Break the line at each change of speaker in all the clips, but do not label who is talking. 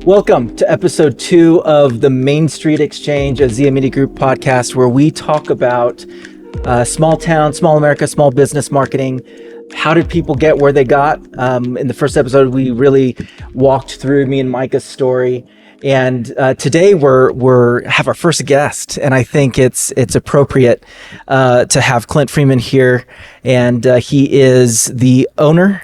Welcome to episode 2 of the Main Street Exchange, a Zia Media Group podcast, where we talk about small town, small America, small business marketing. How did people get where they got? In the first episode, we really walked through me and Micah's story. And today we're have our first guest, and I think it's appropriate to have Clint Freeman here. And he is the owner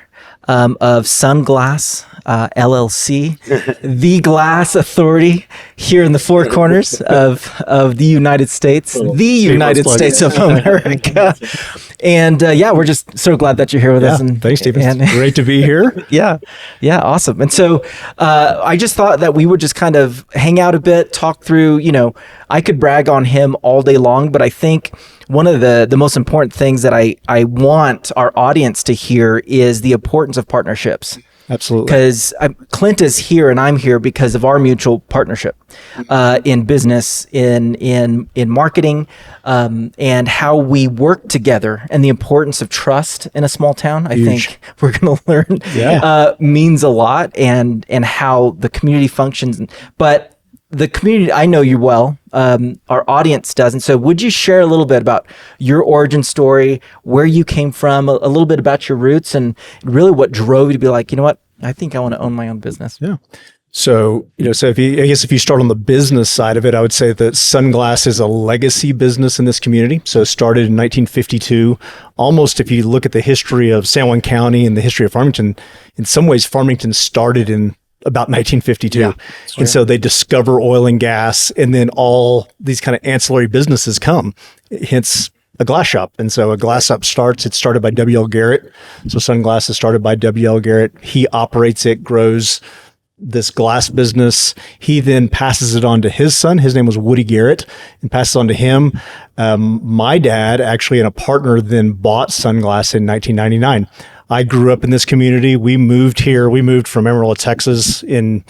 of Sunglass LLC, the glass authority here in the four corners of the United States, the United States of America. And we're just so glad that you're here with us. And
thanks, Stephen. Great to be here.
Yeah, awesome. And so I just thought that we would just kind of hang out a bit, talk through, I could brag on him all day long, but I think one of the most important things that I want our audience to hear is the importance of partnerships.
Absolutely.
Because Clint is here and I'm here because of our mutual partnership in business, in marketing, and how we work together, and the importance of trust in a small town. I think we're going to learn means a lot, and how the community functions. But the community, I know you well, our audience doesn't. So would you share a little bit about your origin story, where you came from, a little bit about your roots, and really what drove you to be like, you know what, I think I want to own my own business?
Yeah. So, if you start on the business side of it, I would say that Sunglass is a legacy business in this community. So it started in 1952. Almost, if you look at the history of San Juan County and the history of Farmington, in some ways, Farmington started in about 1952. Yeah, and so they discover oil and gas, and then all these kind of ancillary businesses come, hence a glass shop. And so a glass shop it's started by W.L. Garrett. So Sunglass is started by W.L. Garrett. He operates it, grows this glass business. He then passes it on to his son. His name was Woody Garrett, and passes on to him. My dad actually and a partner then bought Sunglass in 1999. I grew up in this community. We moved here. We moved from Amarillo, Texas in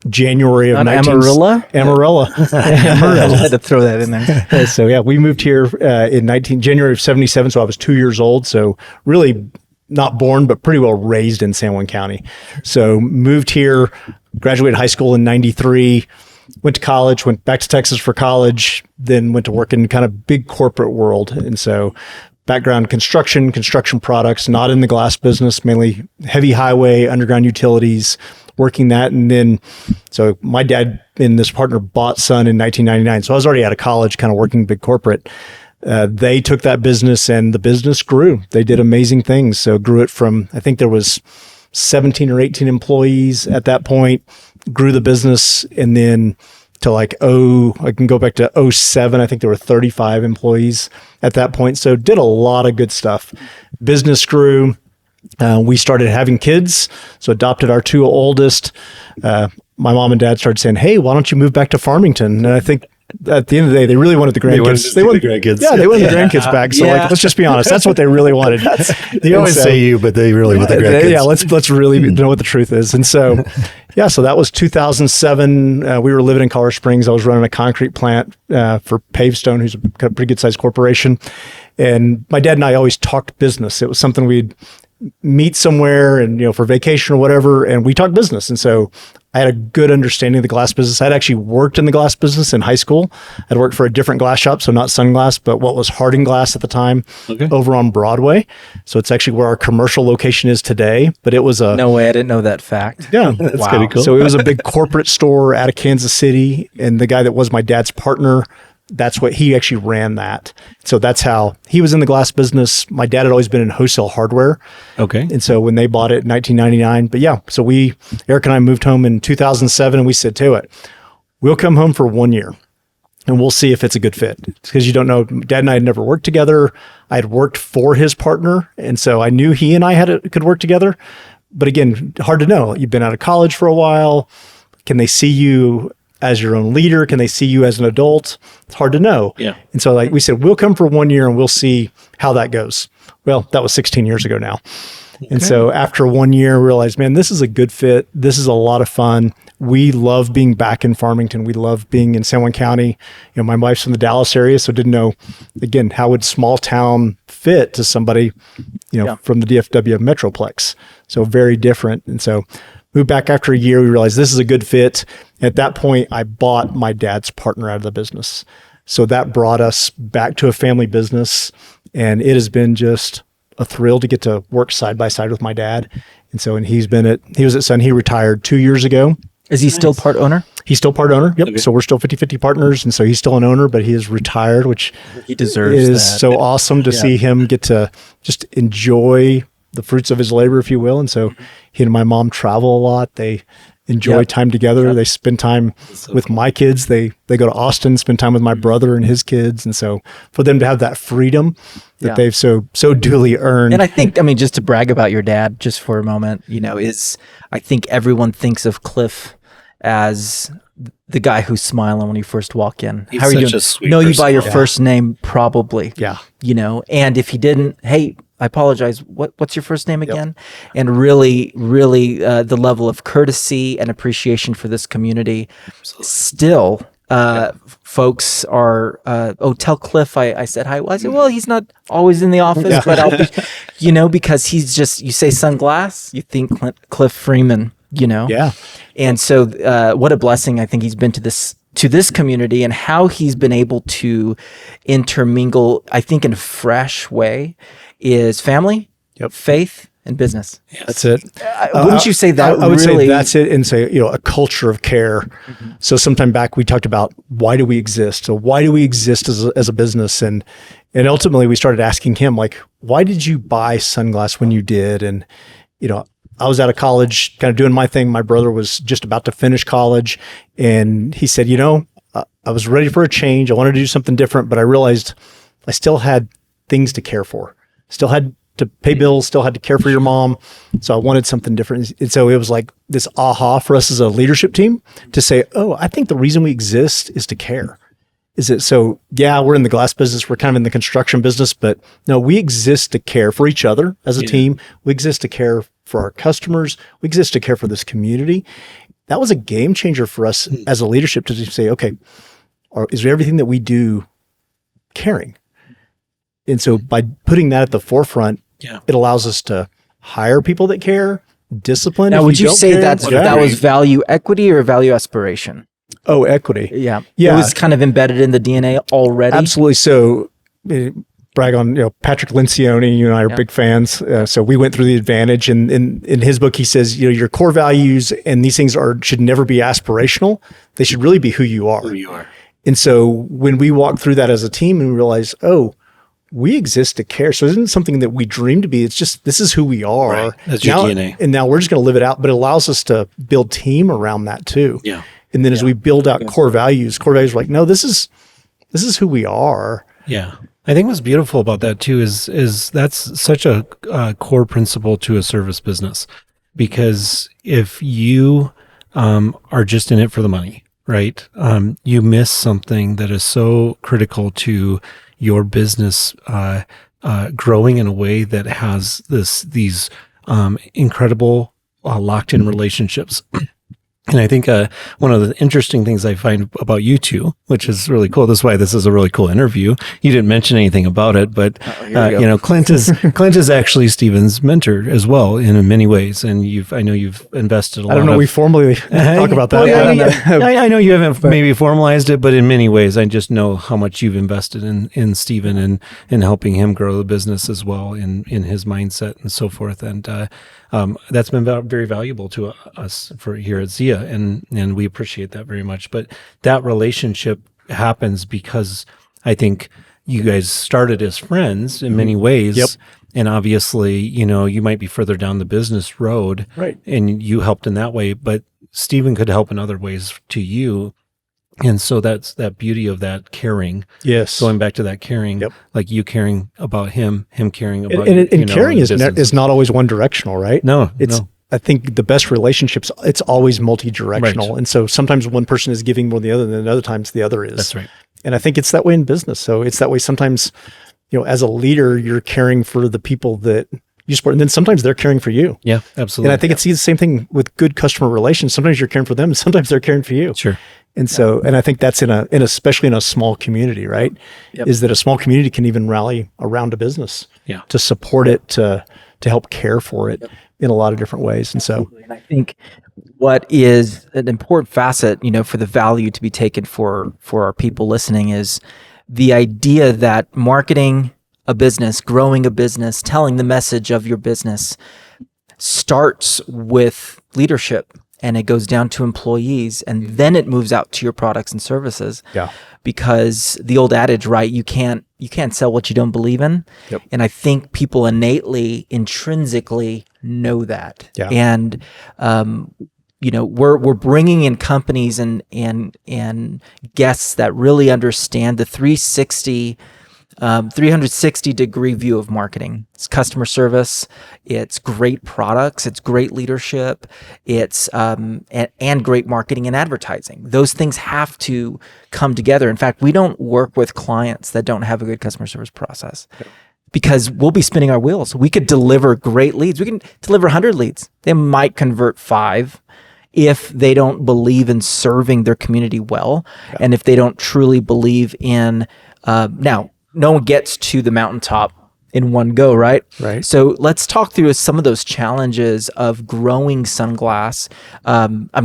January of
Amarillo?
Amarillo.
I had to throw that in there.
So we moved here in January of 77. So I was 2 years old. So really not born, but pretty well raised in San Juan County. So moved here, graduated high school in 93, went to college, went back to Texas for college, then went to work in kind of big corporate world. And so background construction products, not in the glass business, mainly heavy highway, underground utilities, working that. And then, so my dad and this partner bought Sun in 1999. So I was already out of college, kind of working big corporate. They took that business and the business grew. They did amazing things. So grew it from, I think there was 17 or 18 employees at that point, grew the business, and then to I can go back to 07. I think there were 35 employees at that point. So did a lot of good stuff. Business grew. We started having kids. So adopted our 2 oldest. My mom and dad started saying, hey, why don't you move back to Farmington? And I think at the end of the day, they really wanted the grandkids.
They wanted the grandkids.
Yeah, they wanted the grandkids back. So let's just be honest. That's what they really wanted.
They always say you, but they really want the grandkids.
Yeah, let's really know what the truth is. And so, so that was 2007. We were living in Colorado Springs. I was running a concrete plant for Pavestone, who's a pretty good sized corporation. And my dad and I always talked business. It was something we'd meet somewhere and, for vacation or whatever, and we talked business. And so I had a good understanding of the glass business. I'd actually worked in the glass business in high school. I'd worked for a different glass shop, so not Sunglass, but what was Harding Glass at the time, over on Broadway. So it's actually where our commercial location is today, but it was
No way, I didn't know that fact.
Yeah.
That's pretty cool.
So it was a big corporate store out of Kansas City, and the guy that was my dad's partner, that's what he actually ran that. So that's how he was in the glass business. My dad had always been in wholesale hardware.
Okay.
And so when they bought it in 1999, but so Eric and I moved home in 2007, and we said to it, we'll come home for 1 year and we'll see if it's a good fit. Because you don't know, Dad and I had never worked together. I had worked for his partner. And so I knew he and I could work together. But again, hard to know. You've been out of college for a while. Can they see you as your own leader? Can they see you as an adult? It's hard to know.
Yeah.
And so we said, we'll come for 1 year and we'll see how that goes. Well, that was 16 years ago now. Okay. And so after 1 year, we realized, man, this is a good fit. This is a lot of fun. We love being back in Farmington. We love being in San Juan County. My wife's from the Dallas area, so didn't know, again, how would small town fit to somebody, from the DFW Metroplex. So very different. And so moved back after a year. We realized this is a good fit. At that point, I bought my dad's partner out of the business. So that brought us back to a family business, and it has been just a thrill to get to work side by side with my dad. And so, he was at Sun. He retired 2 years ago.
Is he still part owner?
He's still part owner. Yep.
Okay.
So we're still 50-50 partners. And so he's still an owner, but he is retired, which
He deserves
is
that.
so awesome to see him get to just enjoy the fruits of his labor, if you will. And so he and my mom travel a lot. They enjoy time together. They spend time with my kids. They go to Austin, spend time with my brother and his kids. And so for them to have that freedom that they've so duly earned.
And I think, I mean, just to brag about your dad just for a moment, I think everyone thinks of Cliff as the guy who's smiling when you first walk in.
He's
How are you
such
doing?
a sweet
Know you
person.
by your first name, probably.
Yeah.
And if he didn't, hey, I apologize. What's your first name again? And really, the level of courtesy and appreciation for this community. Still, folks are, tell Cliff I said hi. Well, I said, well, he's not always in the office, but I'll be, because he's just, you say sunglass, you think Cliff Freeman.
Yeah.
And so what a blessing I think he's been to this community, and how he's been able to intermingle, I think, in a fresh way, is family, faith, and business.
Yes.
That's it.
Wouldn't you say that?
I would
really,
say that's it, and say, a culture of care. So sometime back we talked about, why do we exist? So why do we exist as a business? And ultimately we started asking him, like, why did you buy Sunglass when you did? And, I was out of college kind of doing my thing. My brother was just about to finish college, and he said, I was ready for a change. I wanted to do something different, but I realized I still had things to care for, still had to pay bills, still had to care for your mom. So I wanted something different. And so it was like this aha for us as a leadership team to say, I think the reason we exist is to care. Is it so? Yeah, we're in the glass business. We're kind of in the construction business, but no, we exist to care for each other as a team. We exist to care for our customers. We exist to care for this community. That was a game changer for us as a leadership to just say, okay, is everything that we do caring? And so by putting that at the forefront, it allows us to hire people that care, discipline.
Now, would you say that
that
was value equity or value aspiration?
Oh, equity.
Yeah.
Yeah.
It was kind of embedded in the DNA already.
Absolutely. So brag on, Patrick Lencioni, you and I are big fans. So we went through the advantage, and in his book, he says, your core values and these things should never be aspirational. They should really be who you are.
Who you are.
And so when we walk through that as a team and we realize, we exist to care. So it isn't something that we dream to be. It's just, this is who we are.
Right. That's your DNA.
And now we're just going to live it out, but it allows us to build team around that too.
Yeah.
And then as we build out core values are like, no, this is who we are.
Yeah. I think what's beautiful about that too is that's such a core principle to a service business, because if you are just in it for the money, right? You miss something that is so critical to your business growing in a way that has these incredible locked in relationships. And I think one of the interesting things I find about you two, which is really cool, this is why this is a really cool interview. You didn't mention anything about it, but Clint is actually Stephen's mentor as well in many ways, and I know you've invested a lot.
I don't know. We formally talk about that.
Well, I know you haven't maybe formalized it, but in many ways, I just know how much you've invested in Stephen and in helping him grow the business as well in his mindset and so forth. And that's been very valuable to us for here at Zia, and we appreciate that very much. But that relationship happens because I think you guys started as friends in many ways.
Yep.
And obviously, you might be further down the business road,
right? And
you helped in that way, but Stephen could help in other ways to you. And so that's that beauty of that caring.
Yes.
Going back to that caring, like you caring about him caring about
you. And caring is not always one directional, right?
No,
I think the best relationships, it's always multi-directional. Right. And so sometimes one person is giving more than the other, and then other times the other is.
That's right.
And I think it's that way in business. So it's that way sometimes, as a leader, you're caring for the people that you support, and then sometimes they're caring for you.
Yeah, absolutely.
And I think it's the same thing with good customer relations. Sometimes you're caring for them, and sometimes they're caring for you.
Sure.
And so, and I think that's especially in a small community, right? Yep. Is that a small community can even rally around a business to support it, to help care for it in a lot of different ways. And so,
and I think what is an important facet, for the value to be taken for our people listening is the idea that marketing a business, growing a business, telling the message of your business starts with leadership, and it goes down to employees, and then it moves out to your products and services.
Yeah.
Because the old adage, right? You can't sell what you don't believe in.
Yep.
And I think people innately, intrinsically know that.
Yeah.
And we're bringing in companies and guests that really understand the 360 degree view of marketing. It's customer service, it's great products, it's great leadership, it's and great marketing and advertising. Those things have to come together. In fact, we don't work with clients that don't have a good customer service process. Because we'll be spinning our wheels. We could deliver great leads. We can deliver 100 leads. They might convert 5 if they don't believe in serving their community well, and if they don't truly believe in now. No one gets to the mountaintop in one go, right?
Right.
So let's talk through some of those challenges of growing Sunglass.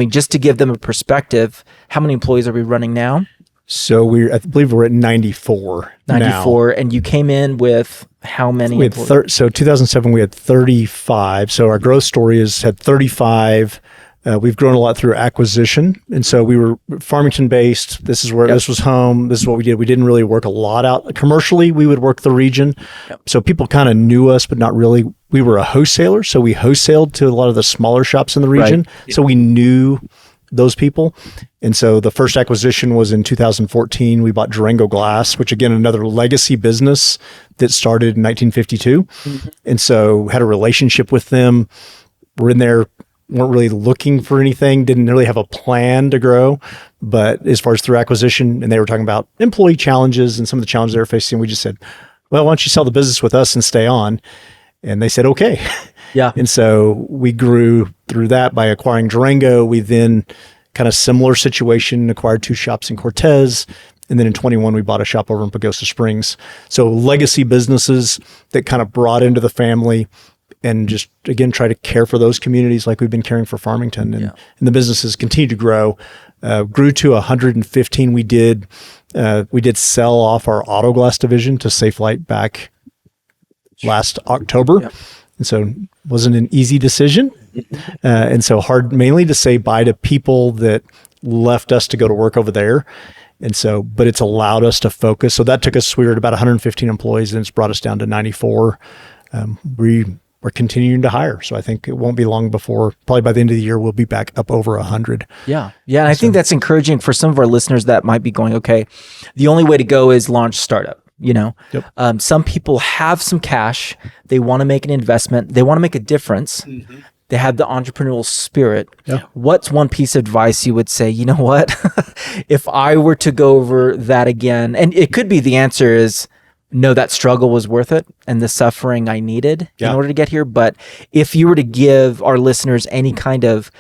Just to give them a perspective, how many employees are we running now?
So I believe we're at 94.
94, and you came in with how many?
We had 2007 we had 35. So our growth story had 35. We've grown a lot through acquisition. And so we were Farmington based. This is where this was home. This is what we did. We didn't really work a lot out commercially. We would work the region. So people kind of knew us, but not really. We were a wholesaler. So we wholesaled to a lot of the smaller shops in the region. Right. So we knew those people. And so the first acquisition was in 2014. We bought Durango Glass, which again, another legacy business that started in 1952. Mm-hmm. And so had a relationship with them. We're in there. Weren't really looking for anything, didn't really have a plan to grow. But as far as through acquisition, and they were talking about employee challenges and some of the challenges they were facing, we just said, well, why don't you sell the business with us and stay on? And they said, okay.
Yeah.
And so we grew through that by acquiring Durango. We then kind of similar situation, acquired 2 shops in Cortez. And then in 21, we bought a shop over in Pagosa Springs. So legacy businesses that kind of brought into the family, and just, again, try to care for those communities like we've been caring for Farmington. And the businesses continue to grow. Grew to 115. We did sell off our auto glass division to Safelite back last October. Yep. And so it wasn't an easy decision. And so hard mainly to say bye to people that left us to go to work over there. And so, but it's allowed us to focus. So that took us, we were at about 115 employees, and it's brought us down to 94. We're continuing to hire. So I think it won't be long before, probably by the end of the year, we'll be back up over 100.
Yeah. Yeah. And I think that's encouraging for some of our listeners that might be going, okay, the only way to go is launch startup. Yep. Some people have some cash. They want to make an investment. They want to make a difference. Mm-hmm. They have the entrepreneurial spirit. Yeah. What's one piece of advice you would say, you know what, if I were to go over that again, and it could be the answer is, no, that struggle was worth it and the suffering I needed in order to get here. But if you were to give our listeners any kind of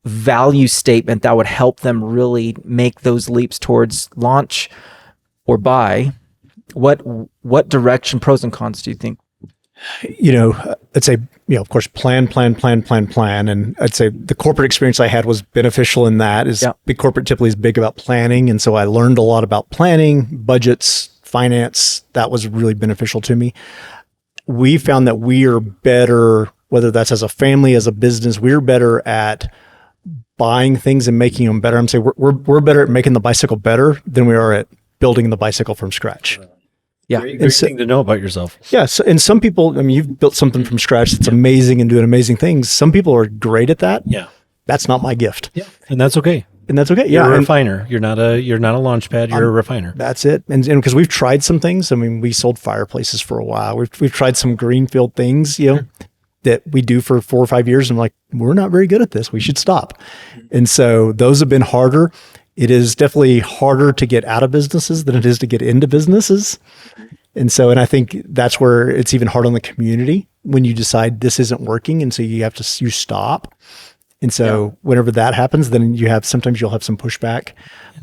value statement that would help them really make those leaps towards launch or buy, what direction, pros and cons do you think?
I'd say, of course, plan. And I'd say the corporate experience I had was beneficial in that. Big corporate typically is big about planning. And so I learned a lot about planning, budgets, finance. That was really beneficial to me. We found that we are better, whether that's as a family, as a business, we're better at buying things and making them better. I'm saying we're better at making the bicycle better than we are at building the bicycle from scratch.
Yeah. Great thing to know about yourself.
Yeah. So, and some people, you've built something from scratch that's amazing and doing amazing things. Some people are great at that.
Yeah.
That's not my gift.
Yeah. And that's okay.
You're
a refiner. You're not a launch pad. You're a refiner.
That's it. And because we've tried some things. We sold fireplaces for a while. We've tried some greenfield things, that we do for 4 or 5 years. And I'm like, we're not very good at this. We should stop. And so those have been harder. It is definitely harder to get out of businesses than it is to get into businesses. And I think that's where it's even hard on the community when you decide this isn't working. And so you stop. And so whenever that happens, then sometimes you'll have some pushback.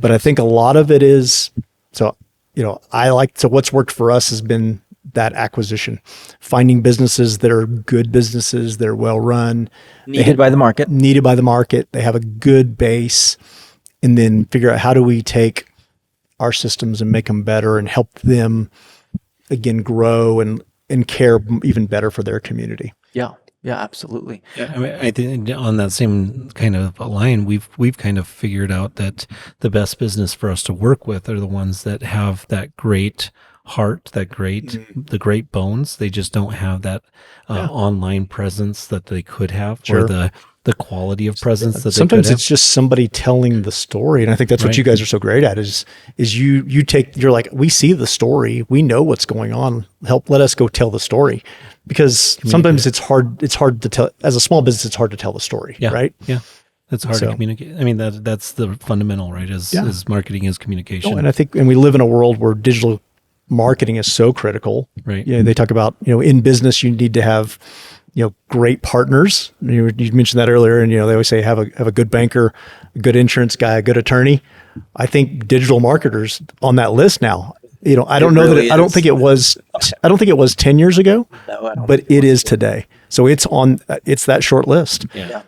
But I think a lot of it is, what's worked for us has been that acquisition, finding businesses that are good businesses, they're well run,
Needed by the market.
needed by the market, they have a good base, and then figure out how do we take our systems and make them better and help them again grow and care even better for their community.
Yeah. Yeah, absolutely.
Yeah, I mean, I think on that same kind of line, we've kind of figured out that the best business for us to work with are the ones that have that great heart, the great bones. They just don't have that online presence that they could have,
Sure.
or the quality of presence that
Sometimes
they could
it's just somebody telling the story, and I think that's what
Right.
you guys are so great at. Is you're like, we see the story, we know what's going on. Let us go tell the story, because sometimes it's hard to tell as a small business. It's hard to tell the story,
Yeah.
right?
Yeah. It's hard to communicate. I mean, that's the fundamental, right? Is marketing is communication.
And we live in a world where digital marketing is so critical.
Right.
You know, they talk about, in business, you need to have, great partners. You mentioned that earlier, and, they always say, have a good banker, a good insurance guy, a good attorney. I think digital marketers on that list now. I don't know that I don't think it was 10 years ago, but it is today. So it's that short list.
Yeah.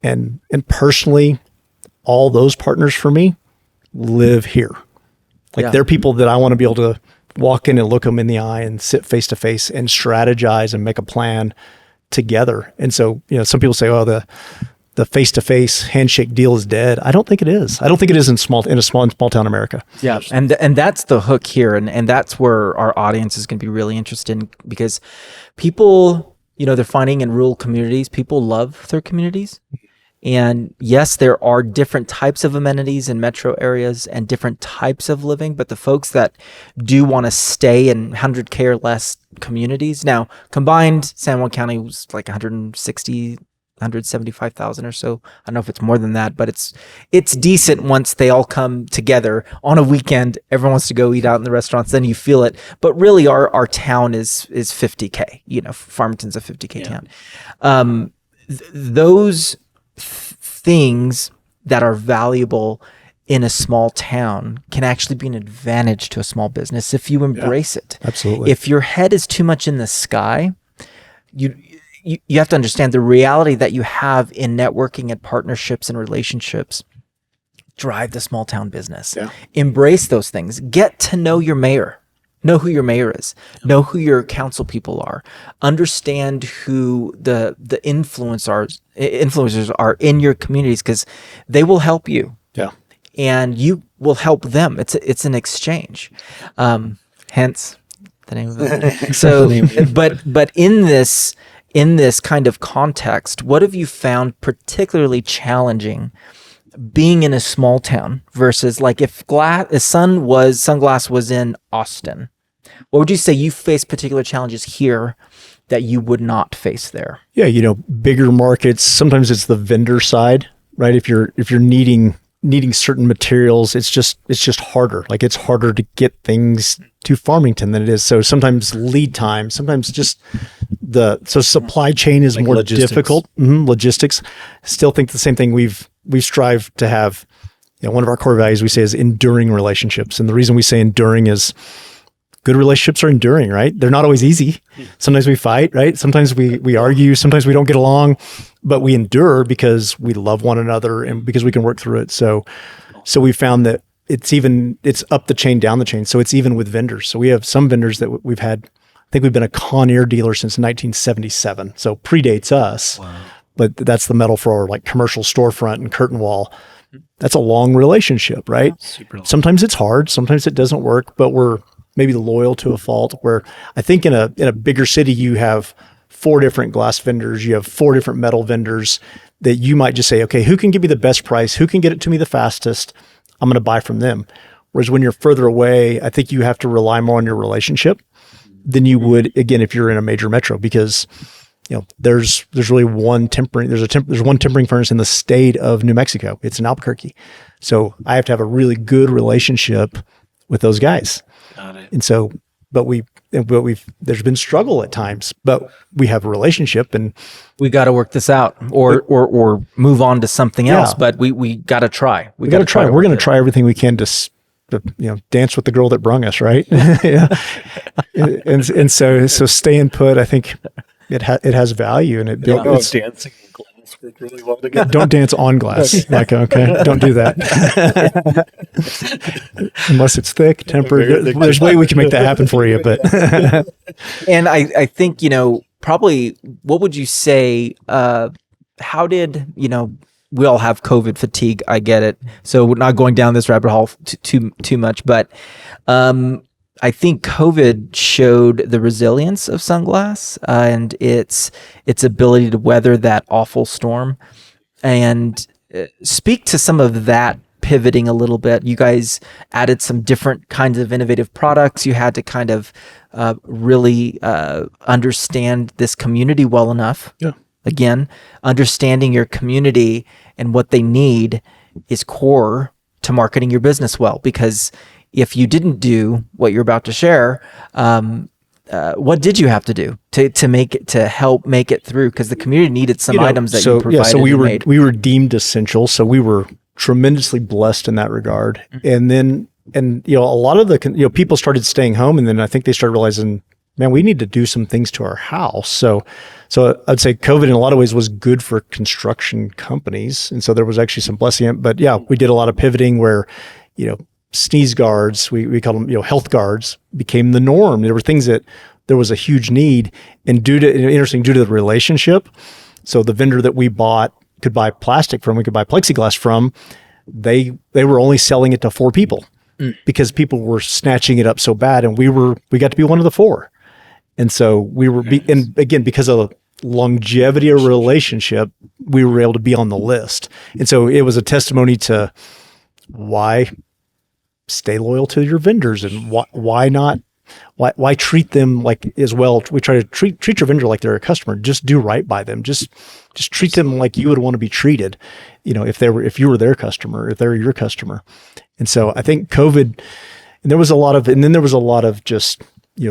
And personally, all those partners for me live here. Like they're people that I want to be able to walk in and look them in the eye and sit face to face and strategize and make a plan together. And so, some people say, oh, the face to face handshake deal is dead. I don't think it is. I don't think it is in small town America.
Yeah. And that's the hook here. And that's where our audience is going to be really interested in, because people, they're finding in rural communities, people love their communities. And yes, there are different types of amenities in metro areas and different types of living, but the folks that do want to stay in 100K or less communities, now combined, San Juan County was like 175,000 or so. I don't know if it's more than that, but it's decent once they all come together on a weekend. Everyone wants to go eat out in the restaurants, then you feel it. But really, our town is 50K. Farmington's a 50K town. Those things that are valuable in a small town can actually be an advantage to a small business if you embrace it.
Absolutely.
If your head is too much in the sky, you have to understand the reality that you have in networking and partnerships and relationships drive the small town business.
Yeah.
Embrace those things. Get to know your mayor. Know who your mayor is. Know who your council people are. Understand who the influencers are in your communities, because they will help you.
Yeah.
And you will help them. It's an exchange. Hence the name of it. So, but in this kind of context, what have you found particularly challenging being in a small town versus like if Sunglass was in Austin? What would you say you face particular challenges here that you would not face there?
Yeah, bigger markets, sometimes it's the vendor side, right? If you're needing certain materials, it's just harder. Like it's harder to get things to Farmington than it is. So sometimes lead time, sometimes just supply chain is more
logistics.
difficult. Logistics. Still think the same thing. We've strived to have, one of our core values we say is enduring relationships. And the reason we say enduring is good relationships are enduring, right? They're not always easy. Sometimes we fight, right? Sometimes we argue, sometimes we don't get along, but we endure because we love one another and because we can work through it. So we found that it's up the chain, down the chain. So it's even with vendors. So we have some vendors that we've had, I think we've been a Conair dealer since 1977. So predates us, but that's the metal for our like commercial storefront and curtain wall. That's a long relationship, right?
Super long.
Sometimes it's hard, sometimes it doesn't work, but we're maybe loyal to a fault, where I think in a bigger city, you have 4 different glass vendors, you have 4 different metal vendors that you might just say, okay, who can give me the best price? Who can get it to me the fastest? I'm going to buy from them. Whereas when you're further away, I think you have to rely more on your relationship than you would, again, if you're in a major metro, because there's really one tempering, there's one tempering furnace in the state of New Mexico. It's in Albuquerque. So I have to have a really good relationship with those guys.
Got it.
And so, there's been struggle at times, but we have a relationship and
We got to work this out or move on to something else, but we got to try.
we got to try. We're going to try everything we can to dance with the girl that brung us, right? Yeah. And so staying put, I think it has value, and it built.
Don't know if dancing in glass worked really well together.
Don't dance on glass. Like, okay, don't do that. Unless it's thick, tempered. There's a way we can make that happen for you, but.
And I think, probably, what would you say, how did, we all have COVID fatigue. I get it. So we're not going down this rabbit hole too much, but I think COVID showed the resilience of Sunglass and its ability to weather that awful storm. And speak to some of that pivoting a little bit. You guys added some different kinds of innovative products. You had to kind of really understand this community well enough.
Yeah.
Again, understanding your community and what they need is core to marketing your business well, because if you didn't do what you're about to share, what did you have to do to help make it through? Because the community needed some items that you provided.
So we were deemed essential. So we were tremendously blessed in that regard. Mm-hmm. And a lot of the people started staying home, and then I think they started realizing, man, we need to do some things to our house. So I'd say COVID in a lot of ways was good for construction companies. And so there was actually some blessing. But yeah, we did a lot of pivoting where, sneeze guards, we call them, health guards, became the norm. There were things that there was a huge need, and due to the relationship. So the vendor that we could buy plastic from, we could buy plexiglass from, they were only selling it to 4 people because people were snatching it up so bad. And we got to be one of the 4. And so we were, and again, because of longevity of relationship, we were able to be on the list. And so it was a testimony to why stay loyal to your vendors, and why treat them like as well. We try to treat your vendor like they're a customer. Just do right by them. Just treat them like you would want to be treated, if you were their customer, if they were your customer. And so I think COVID, and there was a lot of just,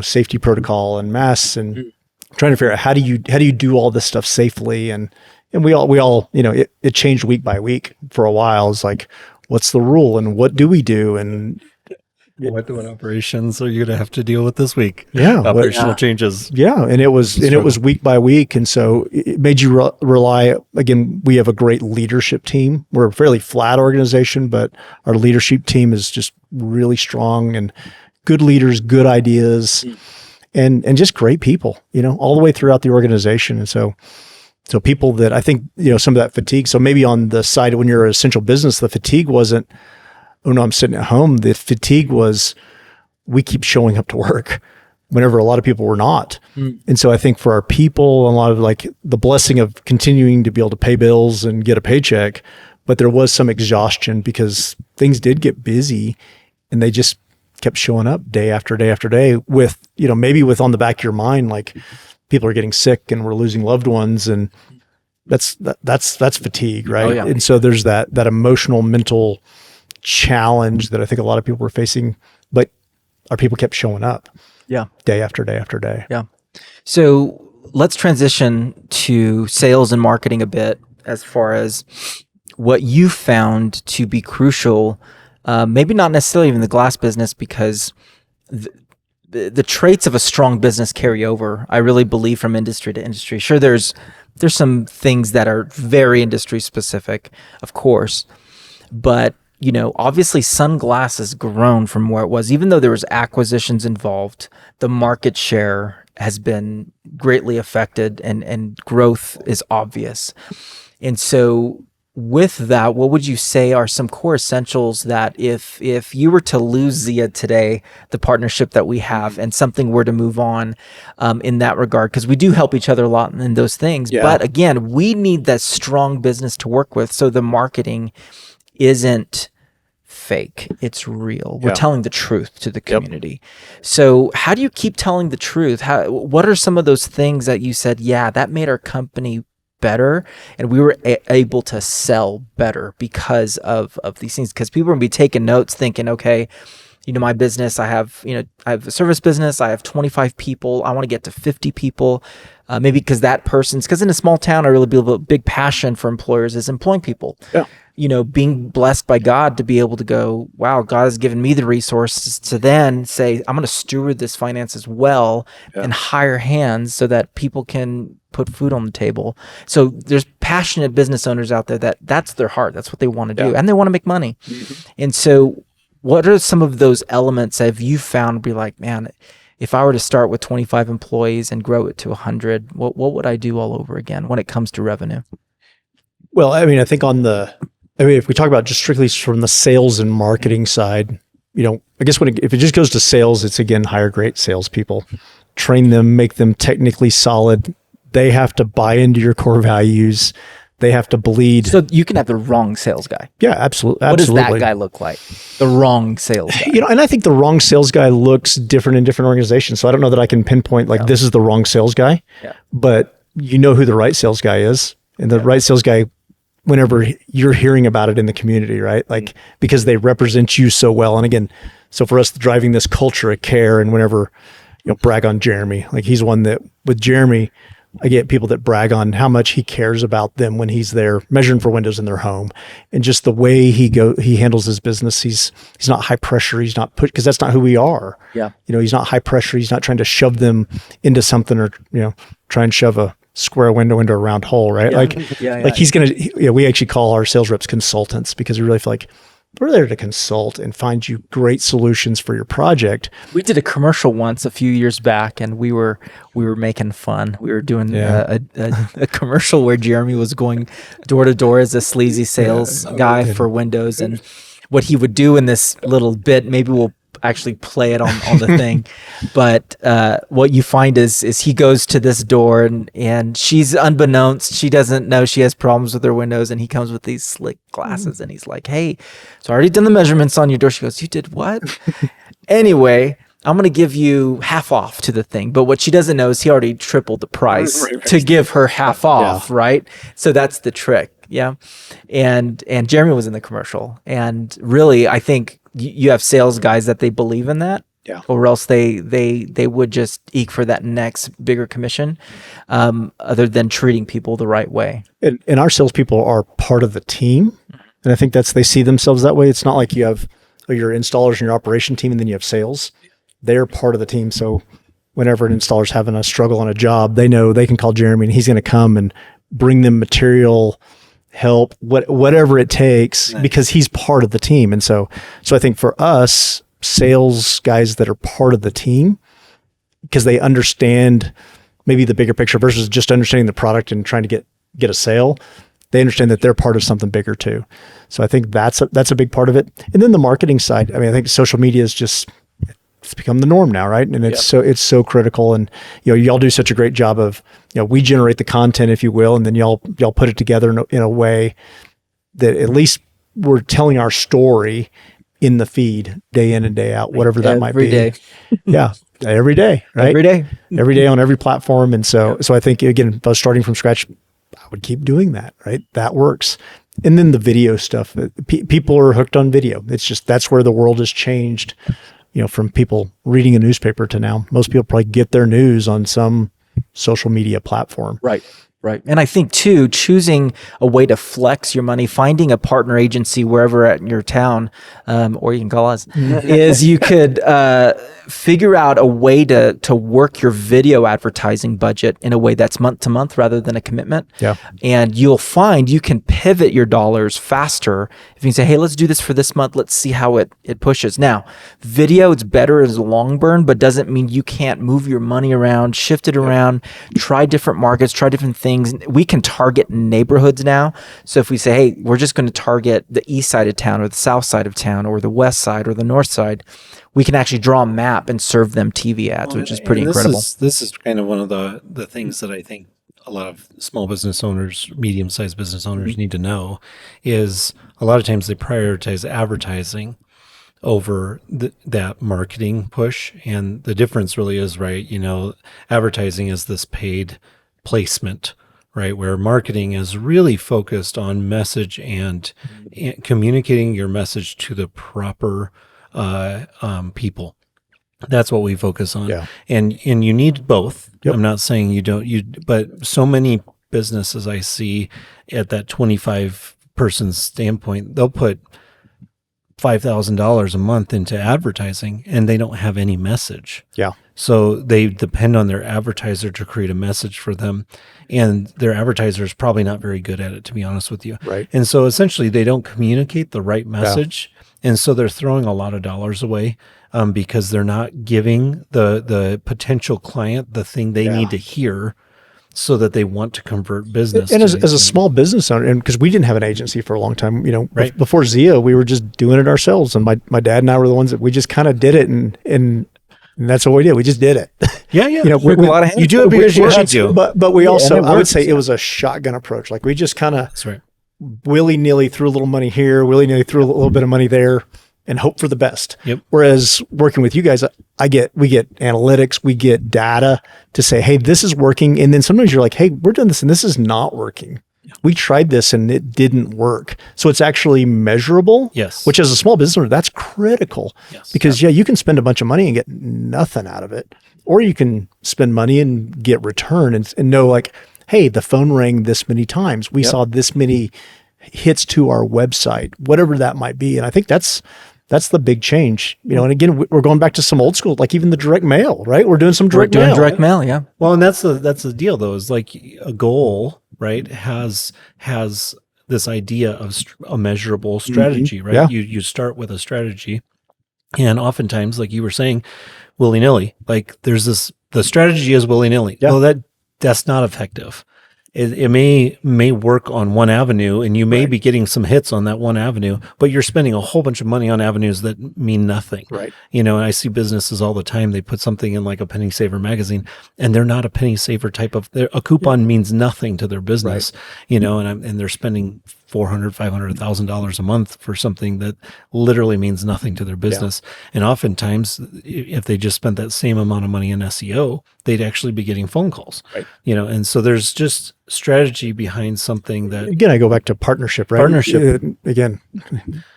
safety protocol and masks and trying to figure out how do you do all this stuff safely. And we all, it changed week by week for a while. It's like, what's the rule and what do we do? And
what operations are you going to have to deal with this week?
Yeah.
Operational changes.
Yeah. And it was week by week. And so it made you rely, again, we have a great leadership team. We're a fairly flat organization, but our leadership team is just really strong and good leaders, good ideas, and just great people, all the way throughout the organization. And so people that I think, some of that fatigue. So maybe on the side, when you're an essential business, the fatigue wasn't, oh no, I'm sitting at home. The fatigue was, we keep showing up to work whenever a lot of people were not. And so I think for our people, a lot of like the blessing of continuing to be able to pay bills and get a paycheck, but there was some exhaustion because things did get busy, and they just kept showing up day after day after day with, maybe with on the back of your mind, like people are getting sick and we're losing loved ones. And that's fatigue, right? Oh, yeah. And so there's that emotional, mental challenge that I think a lot of people were facing, but our people kept showing up.
Yeah.
Day after day after day.
Yeah. So let's transition to sales and marketing a bit, as far as what you found to be crucial. Maybe not necessarily even the glass business, because the traits of a strong business carry over, I really believe, from industry to industry. Sure, there's some things that are very industry specific, of course, but obviously Sunglass has grown from where it was. Even though there was acquisitions involved, the market share has been greatly affected, and growth is obvious. And so with that, what would you say are some core essentials that if you were to lose Zia today, the partnership that we have, and something were to move on in that regard, because we do help each other a lot in those things. Yeah. But again, we need that strong business to work with, so the marketing isn't fake, it's real. We're telling the truth to the community. Yep. So how do you keep telling the truth? What are some of those things that you said, yeah, that made our company better, and we were able to sell better because of these things? Because people are going to be taking notes thinking, okay, my business, I have a service business, I have 25 people, I want to get to 50 people, maybe because in a small town, I really believe a big passion for employers is employing people. Yeah. being blessed by God to be able to go, wow, God has given me the resources to then say, I'm going to steward this finances well and hire hands so that people can put food on the table. So there's passionate business owners out there that's their heart. That's what they want to do. And they want to make money. And so what are some of those elements have you found be like, man, if I were to start with 25 employees and grow it to 100, what would I do all over again when it comes to revenue?
Well, I mean, I think if we talk about just strictly from the sales and marketing side, I guess if it just goes to sales, it's again, hire great salespeople, train them, make them technically solid. They have to buy into your core values. They have to bleed.
So you can have the wrong sales guy.
Yeah, absolutely.
What does that guy look like? The wrong sales guy.
And I think the wrong sales guy looks different in different organizations. So I don't know that I can pinpoint this is the wrong sales guy, but you know who the right sales guy is. And the right sales guy, whenever you're hearing about it in the community, right? Like, because they represent you so well. And again, so for us driving this culture of care, and whenever, brag on Jeremy, like he's one that with Jeremy, I get people that brag on how much he cares about them when he's there measuring for windows in their home, and just the way he handles his business. He's not high pressure. He's not put, because that's not who we are. Yeah. He's not high pressure. He's not trying to shove them into something, or, try and shove a square window into a round hole, right? He's going to, we actually call our sales reps consultants, because we really feel like we're there to consult and find you great solutions for your project.
We did a commercial once a few years back, and we were making fun. We were doing a commercial where Jeremy was going door to door as a sleazy sales guy for Windows, and what he would do in this little bit, maybe we'll actually play it on the thing, but what you find is he goes to this door, and she's unbeknownst, she doesn't know she has problems with her windows, and he comes with these slick glasses, and he's like, hey, so I already done the measurements on your door. She goes, you did what? Anyway, I'm going to give you half off to the thing. But what she doesn't know is he already tripled the price to give her half off, right? So that's the trick. Yeah. And Jeremy was in the commercial, and really, I think you have sales guys that they believe in that, or else they would just eke for that next bigger commission, other than treating people the right way.
And our salespeople are part of the team, and I think they see themselves that way. It's not like you have your installers and your operation team, and then you have sales. They're part of the team. So whenever an installer's having a struggle on a job, they know they can call Jeremy, and he's going to come and bring them material, help, whatever it takes, because he's part of the team. And so I think for us, sales guys that are part of the team, because they understand maybe the bigger picture versus just understanding the product and trying to get a sale, they understand that they're part of something bigger too. So I think that's a big part of it. And then the marketing side, I mean, I think social media is just, it's become the norm now, right? And it's so critical. And y'all do such a great job of, we generate the content, if you will, and then y'all put it together in a way that at least we're telling our story in the feed day in and day out, whatever that might be.
Every day.
Yeah, every day, right? Every day on every platform. And so I think, again, if I was starting from scratch, I would keep doing that, right? That works. And then the video stuff. People are hooked on video. It's just, that's where the world has changed. From people reading a newspaper to now, most people probably get their news on some social media platform.
Right. And I think too, choosing a way to flex your money, finding a partner agency wherever in your town, or you can call us, is you could figure out a way to work your video advertising budget in a way that's month to month rather than a commitment.
Yeah.
And you'll find you can pivot your dollars faster if you can say, hey, let's do this for this month. Let's see how it pushes. Now, video, it's better as a long burn, but doesn't mean you can't move your money around, shift it around, try different markets, try different things. We can target neighborhoods now. So if we say, hey, we're just going to target the east side of town or the south side of town or the west side or the north side, we can actually draw a map and serve them TV ads, which is pretty incredible.
This is kind of one of the things that I think a lot of small business owners, medium-sized business owners need to know is a lot of times they prioritize advertising over that marketing push. And the difference really is, right, advertising is this paid placement, right? Where marketing is really focused on message and communicating your message to the proper people. That's what we focus on. Yeah. And you need both. Yep. I'm not saying you don't, but so many businesses I see at that 25 person's standpoint, they'll put $5,000 a month into advertising and they don't have any message.
Yeah.
So they depend on their advertiser to create a message for them. And their advertiser is probably not very good at it, to be honest with you.
Right.
And so essentially they don't communicate the right message. Yeah. And so they're throwing a lot of dollars away because they're not giving the potential client the thing they need to hear so that they want to convert business.
And as a small business owner, and because we didn't have an agency for a long time,
right.
Before Zia, we were just doing it ourselves. And my dad and I were the ones that we just kind of did it. And that's what we did. We just did it.
Yeah. Yeah.
You
do it because you have to.
But we also, I would say it was a shotgun approach. Like we just kind of
that's right.
willy-nilly threw a little money here, willy-nilly threw a little bit of money there, and hope for the best.
Yep.
Whereas working with you guys, we get analytics, we get data to say, hey, this is working. And then sometimes you're like, hey, we're doing this and this is not working. We tried this and it didn't work. So it's actually measurable.
Yes.
Which as a small business owner, that's critical.
Yes.
Because you can spend a bunch of money and get nothing out of it. Or you can spend money and get return and know like, hey, the phone rang this many times. We saw this many hits to our website, whatever that might be. And I think that's the big change, and again, we're going back to some old school, like even the direct mail, right? We're doing some direct mail.
Direct mail. Yeah.
Well, and that's the deal though, is like a goal, right? Has this idea of a measurable strategy, right?
Yeah.
You start with a strategy, and oftentimes, like you were saying, willy-nilly, like the strategy is willy-nilly.
Yeah.
Well, that's not effective. It may work on one avenue and you may be getting some hits on that one avenue, but you're spending a whole bunch of money on avenues that mean nothing.
Right.
And I see businesses all the time. They put something in like a penny saver magazine and they're not a penny saver type of, a coupon means nothing to their business, and they're spending $400,000, $500,000 a month for something that literally means nothing to their business. Yeah. And oftentimes, if they just spent that same amount of money in SEO, they'd actually be getting phone calls. Right. And so there's just strategy behind something that.
Again, I go back to partnership, right?
Partnership.
Again,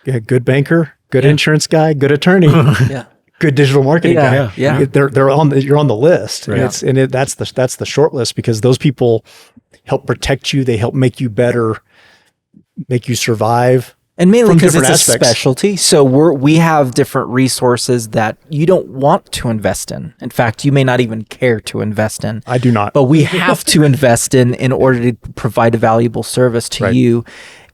good banker, good insurance guy, good attorney.
Yeah.
Good digital marketing guy.
Yeah.
You're on the list.
Right.
And that's the short list because those people help protect you. They help make you better, make you survive.
And mainly because it's
aspects.
A specialty. So we have different resources that you don't want to invest in. In fact, you may not even care to invest in.
I do not.
But we have to invest in order to provide a valuable service to you.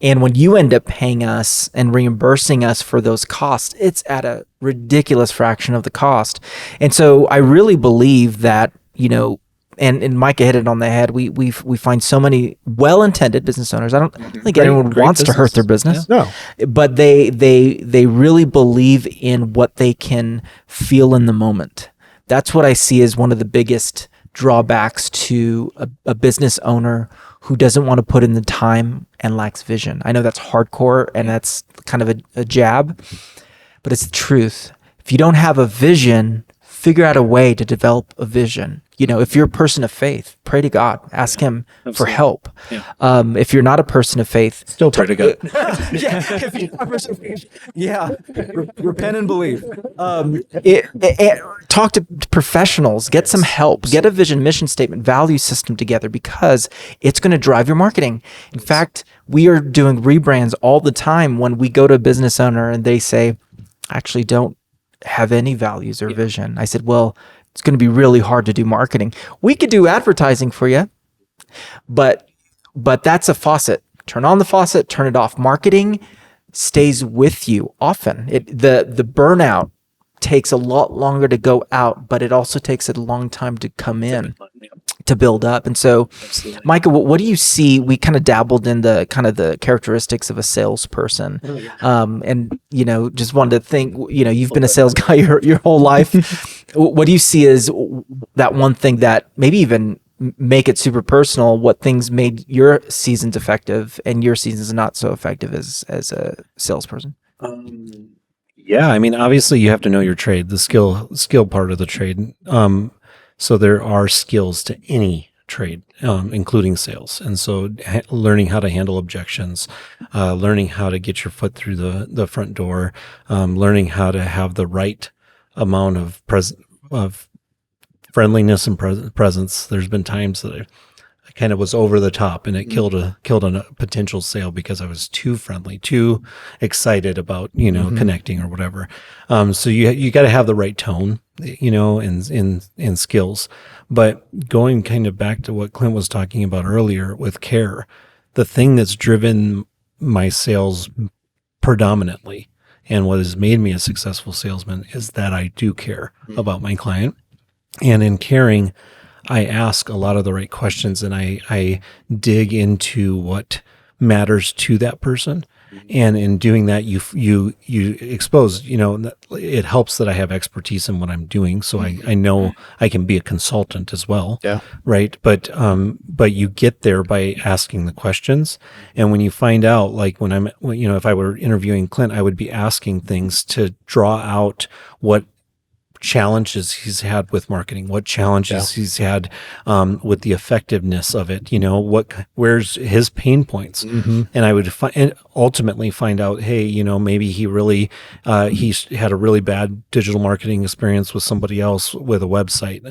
And when you end up paying us and reimbursing us for those costs, it's at a ridiculous fraction of the cost. And so I really believe that, and Micah hit it on the head. We find so many well-intended business owners. I don't think anyone wants to hurt their business.
Yeah.
No, but they really believe in what they can feel in the moment. That's what I see as one of the biggest drawbacks to a business owner who doesn't want to put in the time and lacks vision. I know that's hardcore and that's kind of a jab, but it's the truth. If you don't have a vision, figure out a way to develop a vision. If you're a person of faith, pray to God, ask him for help. Yeah. If you're not a person of faith,
still pray to God.
If you're not a person of faith, repent and believe. Talk to professionals, get some help, get a vision, mission statement, value system together because it's going to drive your marketing. In fact, we are doing rebrands all the time when we go to a business owner and they say, I actually don't have any values or vision. I said, well, it's going to be really hard to do marketing. We could do advertising for you, but that's a faucet. Turn on the faucet, turn it off. Marketing stays with you often. The burnout takes a lot longer to go out, but it also takes a long time to come in, to build up. And so, Micah, what do you see? We kind of dabbled in the characteristics of a salesperson, and just wanted to think. You've been a sales guy your whole life. What do you see as that one thing that maybe even make it super personal? What things made your seasons effective and your seasons not so effective as a salesperson?
Yeah, I mean, obviously you have to know your trade, the skill part of the trade. So there are skills to any trade, including sales. And so learning how to handle objections, learning how to get your foot through the front door, learning how to have the right amount of friendliness and presence. There's been times that kind of was over the top, and it killed a potential sale because I was too friendly, too excited about, connecting or whatever. So you got to have the right tone, and skills. But going kind of back to what Clint was talking about earlier with care, the thing that's driven my sales predominantly and what has made me a successful salesman is that I do care about my client. And in caring, I ask a lot of the right questions, and I dig into what matters to that person. And in doing that, you expose, it helps that I have expertise in what I'm doing. So I know I can be a consultant as well.
Yeah.
Right. But you get there by asking the questions. And when you find out, like if I were interviewing Clint, I would be asking things to draw out what challenges he's had with marketing, what challenges he's had with the effectiveness of it, where's his pain points. And I would ultimately find out, hey, maybe he really he's had a really bad digital marketing experience with somebody else with a website,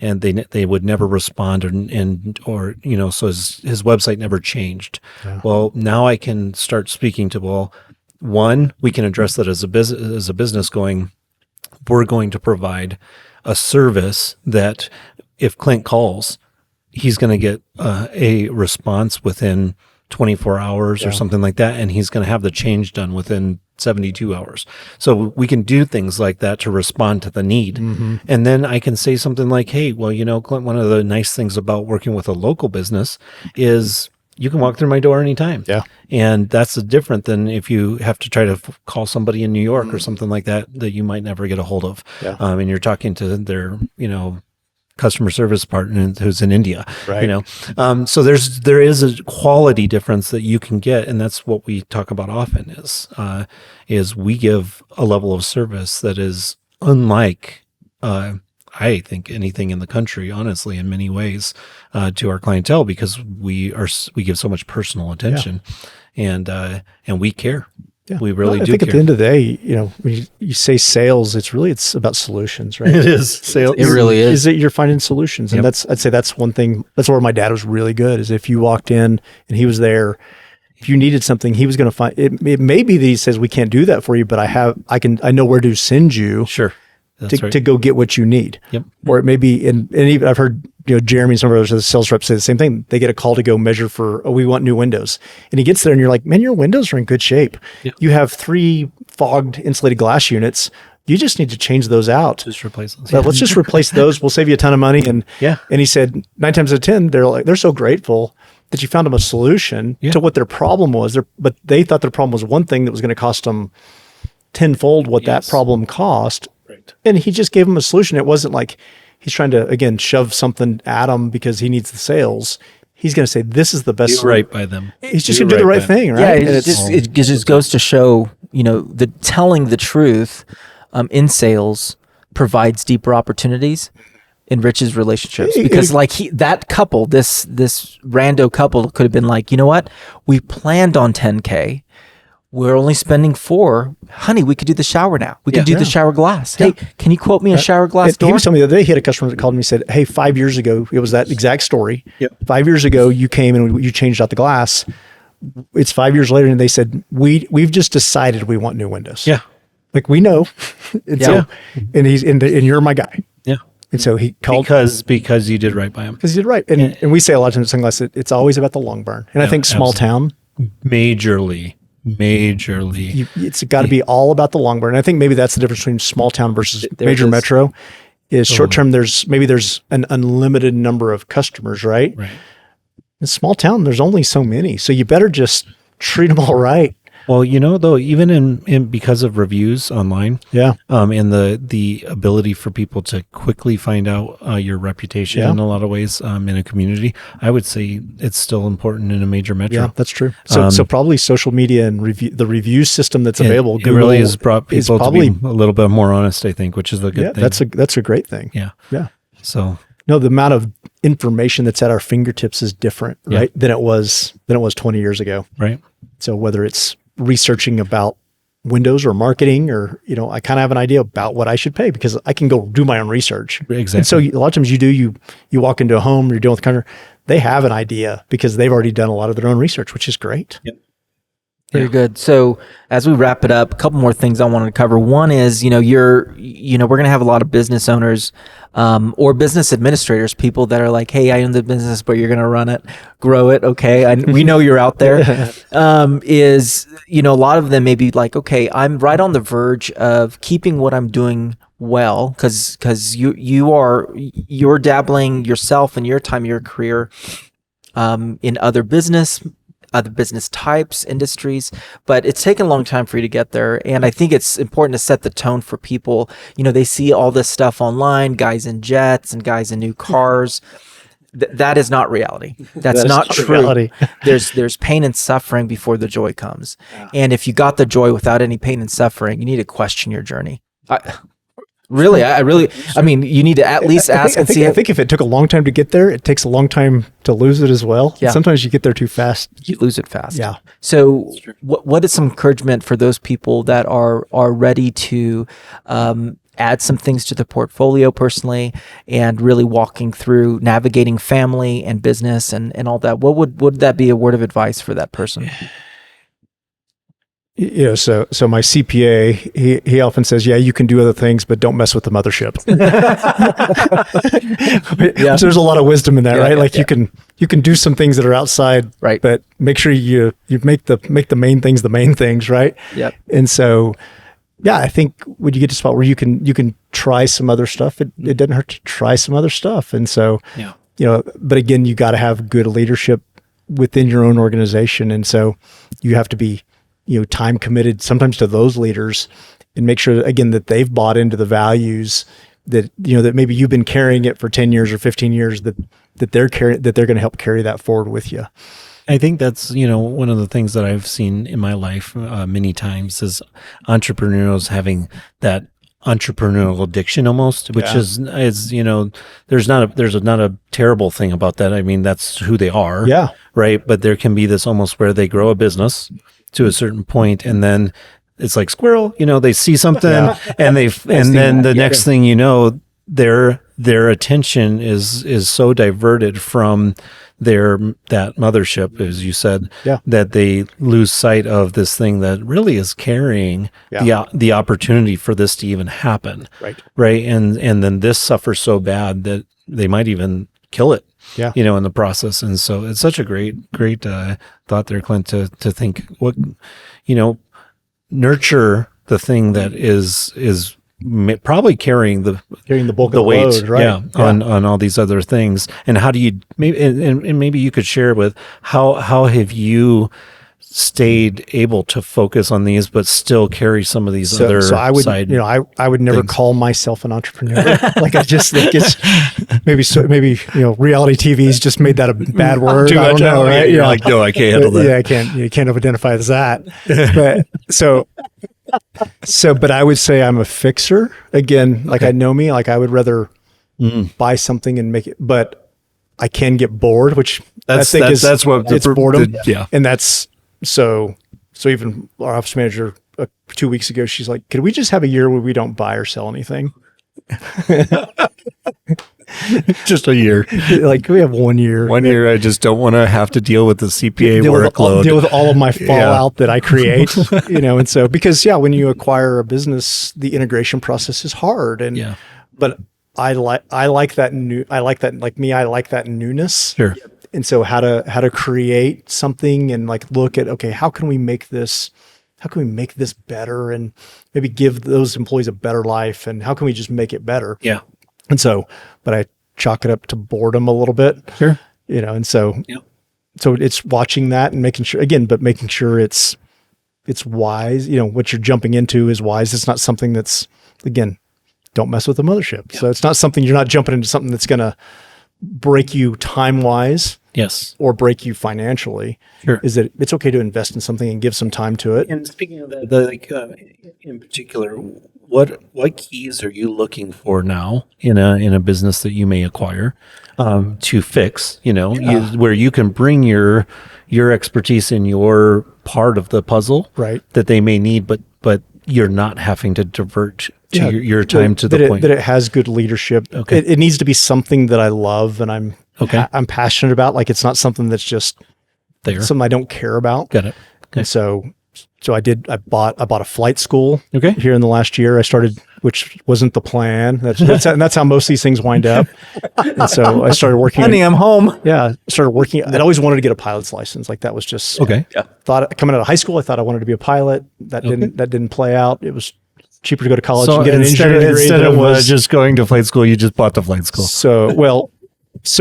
and they would never respond, or so his website never changed. Well, now I can start speaking to, one, we can address that as a business going, we're going to provide a service that if Clint calls, he's going to get a response within 24 hours or something like that. And he's going to have the change done within 72 hours. So we can do things like that to respond to the need. And then I can say something like, hey, well, Clint, one of the nice things about working with a local business is you can walk through my door anytime. Yeah. And that's different than if you have to try to call somebody in New York or something like that you might never get a hold of. Yeah. And you're talking to their, customer service partner who's in India,
right.
So there is a quality difference that you can get. And that's what we talk about often is we give a level of service that is unlike, I think anything in the country, honestly, in many ways, to our clientele, because we give so much personal attention, and we care. Yeah. We really do.
I think
care.
At the end of the day, when you say sales, it's about solutions, right?
It is sales.
It really is.
Is that you're finding solutions, and I'd say that's one thing. That's where my dad was really good. Is if you walked in and he was there, if you needed something, he was going to find it. It may be that he says we can't do that for you, but I know where to send you.
Sure.
To go get what you need.
Yep.
Or it may be, and even I've heard, Jeremy and some of the sales reps say the same thing. They get a call to go measure for, we want new windows. And he gets there and you're like, man, your windows are in good shape. Yep. You have 3 fogged insulated glass units. You just need to change those out.
Just replace those.
But let's just replace those. We'll save you a ton of money. And he said 9 times out of 10, they're so grateful that you found them a solution to what their problem was. But they thought their problem was one thing that was going to cost them tenfold what that problem cost. Right. And he just gave them a solution. It wasn't like he's trying to, again, shove something at them because he needs the sales. He's going to say, this is the best.
Do right by them.
He's just going to do the right thing, right?
Yeah, it just goes to show, the telling the truth in sales provides deeper opportunities, enriches relationships. Because that couple, this rando couple could have been like, you know what? We planned on 10K. We're only spending 4. Honey, we could do the shower now. We could do the shower glass. Hey, can you quote me a shower glass door?
He was telling me the other day, he had a customer that called me and said, hey, 5 years ago, it was that exact story. Yep. 5 years ago, you came and you changed out the glass. It's 5 years later, and they said, we've just decided we want new windows.
Yeah.
Like, we know. And you're my guy. Yeah. And so he called.
Because you did right by him.
Because he did right. And we say a lot of times at Sunglass, it's always about the long burn. And I think small town.
Majorly.
It's got to be all about the long burn. And I think maybe that's the difference between small town versus major metro. Is short term, there's an unlimited number of customers, right? Right. In small town, there's only so many. So you better just treat them all right.
Well, though, even in because of reviews online, and the ability for people to quickly find out your reputation in a lot of ways in a community, I would say it's still important in a major metro.
Yeah, that's true. So probably social media and the review system that's available.
It really has brought people to be a little bit more honest, I think, which is a good thing.
That's a great thing.
Yeah.
Yeah.
So
no, the amount of information that's at our fingertips is different, right? Than it was 20 years ago.
Right.
So whether it's researching about windows or marketing, or, I kind of have an idea about what I should pay because I can go do my own research.
Exactly.
And so a lot of times you walk into a home, you're dealing with a customer, they have an idea because they've already done a lot of their own research, which is great.
Yep.
Very good. So as we wrap it up, a couple more things I wanted to cover. One is, we're going to have a lot of business owners, or business administrators, people that are like, hey, I own the business, but you're going to run it, grow it. Okay. We know you're out there. A lot of them may be like, okay, I'm right on the verge of keeping what I'm doing well, because you're dabbling yourself and your time, your career, in other business types, industries, but it's taken a long time for you to get there. And I think it's important to set the tone for people. They see all this stuff online, guys in jets and guys in new cars. That is not reality. That's not true.
Reality.
There's pain and suffering before the joy comes. Yeah. And if you got the joy without any pain and suffering, you need to question your journey. I mean, you need to at least ask and see.
I think if it took a long time to get there, it takes a long time to lose it as well.
Yeah.
Sometimes you get there too fast.
You lose it fast.
Yeah.
So what is some encouragement for those people that are ready to add some things to the portfolio personally and really walking through navigating family and business and all that? What would that be a word of advice for that person?
So my CPA, he often says, yeah, you can do other things, but don't mess with the mothership. So there's a lot of wisdom in that, right? Like you can do some things that are outside,
right?
But make sure you make the main things the main things, right?
Yep.
And so, yeah, I think when you get to a spot where you can try some other stuff, it doesn't hurt to try some other stuff. And so, but again, you got to have good leadership within your own organization. And so you have to be, time committed sometimes to those leaders and make sure again, that they've bought into the values that, that maybe you've been carrying it for 10 years or 15 years, that they're going to help carry that forward with you.
I think that's, one of the things that I've seen in my life many times is entrepreneurs having that entrepreneurial addiction almost, which is there's not a terrible thing about that. I mean, that's who they are.
Yeah.
Right. But there can be this almost where they grow a business to a certain point and then it's like squirrel, they see something and then the next thing their attention is so diverted from that mothership, as you said, that they lose sight of this thing that really is carrying the opportunity for this to even happen. Right. And then this suffers so bad that they might even kill it. In the process. And so it's such a great thought there, Clint, to think what, nurture the thing that is probably carrying the
bulk
the
of the
weight,
load, right?
On all these other things. And how do you maybe you could share with how have you stayed able to focus on these, but still carry some of these other side.
I would never call myself an entrepreneur. Like I just think it's maybe reality TV's just made that a bad word. I don't know, right?
You're like, no, I can't handle that.
Yeah, I can't. You can't identify as that. But I would say I'm a fixer. Again, like I know me. Like I would rather buy something and make it, but I can get bored, which that's what it's boredom. And that's. So even our office manager 2 weeks ago, she's like, could we just have a year where we don't buy or sell anything?
Just a year.
Like we have 1 year.
1 year. I just don't want to have to deal with the CPA workload.
Deal with all of my fallout that I create, and so, because when you acquire a business, the integration process is hard. But I like that newness.
Sure.
And so how to create something and like look at, okay, how can we make this better and maybe give those employees a better life, and how can we just make it better?
Yeah.
And so, but I chalk it up to boredom a little bit.
Sure.
And so it's watching that and making sure it's wise. What you're jumping into is wise. It's not something that's, again, don't mess with the mothership. Yeah. So it's not something, you're not jumping into something that's going to break you time-wise.
Yes.
Or break you financially.
Sure.
Is that it's okay to invest in something and give some time to it.
And speaking of that, in particular, what keys are you looking for now in a business that you may acquire to fix? Where you can bring your expertise in your part of the puzzle,
right,
that they may need, but but you're not having to divert to your time to the point
that it has good leadership.
Okay.
It needs to be something that I love and I'm passionate about. Like it's not something that's just
there.
something I don't care about.
Got it. Okay.
And so I bought a flight school here in the last year. I started, which wasn't the plan. That's how most of these things wind up. And so I started working.
Honey, I'm home.
Yeah. Started working. I'd always wanted to get a pilot's license. Like that was just, thought coming out of high school, I thought I wanted to be a pilot. That didn't play out. It was cheaper to go to college and get an engineering degree.
Instead of just going to flight school, you just bought the flight school.
So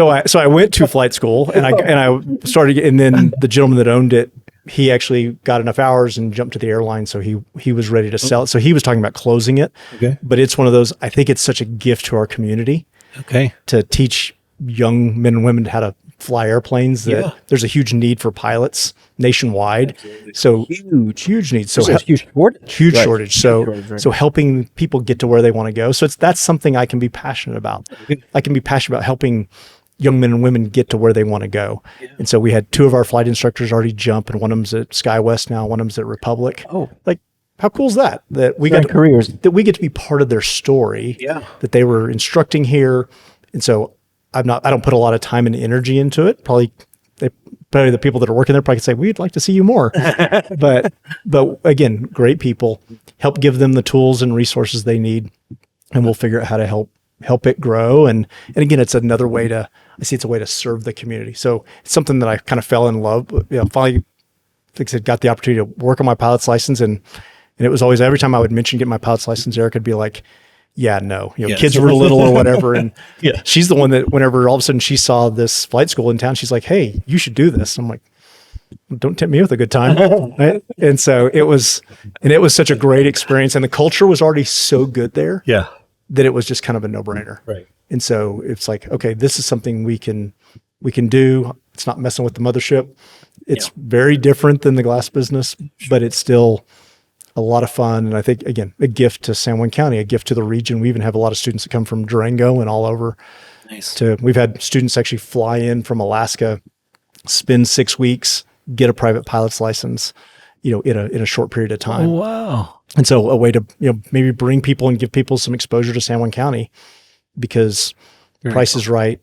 I went to flight school and I started, and then the gentleman that owned it, he actually got enough hours and jumped to the airline. So he was ready to sell it. So he was talking about closing it.
Okay.
But it's one of those, I think it's such a gift to our community.
Okay.
To teach young men and women how to fly airplanes, that there's a huge need for pilots nationwide. Absolutely. So huge need. So
there's a huge shortage.
So helping people get to where they want to go. So that's something I can be passionate about. Okay. I can be passionate about helping young men and women get to where they want to go. Yeah. And so we had 2 of our flight instructors already jump, and one of them's at SkyWest now, one of them's at Republic.
Oh,
like how cool is that? That we got
careers.
That we get to be part of their story.
Yeah.
That they were instructing here. And so I don't put a lot of time and energy into it. Probably the people that are working there probably say, we'd like to see you more. but again, great people, help give them the tools and resources they need, and we'll figure out how to help it grow. And again, it's another way it's a way to serve the community. So it's something that I kind of fell in love with. Finally, like I said, got the opportunity to work on my pilot's license. And it was always, every time I would mention getting my pilot's license, Eric would be like, yeah, no, kids were little or whatever. And she's the one that whenever all of a sudden she saw this flight school in town, she's like, hey, you should do this. I'm like, don't tempt me with a good time. Right? And so it was such a great experience. And the culture was already so good there.
Yeah.
That it was just kind of a no-brainer.
Right.
And so it's like, okay, this is something we can do. It's not messing with the mothership. It's very different than the glass business, but it's still a lot of fun. And I think, again, a gift to San Juan County, a gift to the region. We even have a lot of students that come from Durango and all over.
Nice.
We've had students actually fly in from Alaska, spend 6 weeks, get a private pilot's license, in a short period of time.
Oh, wow.
And so a way to, maybe bring people and give people some exposure to San Juan County, because price is right.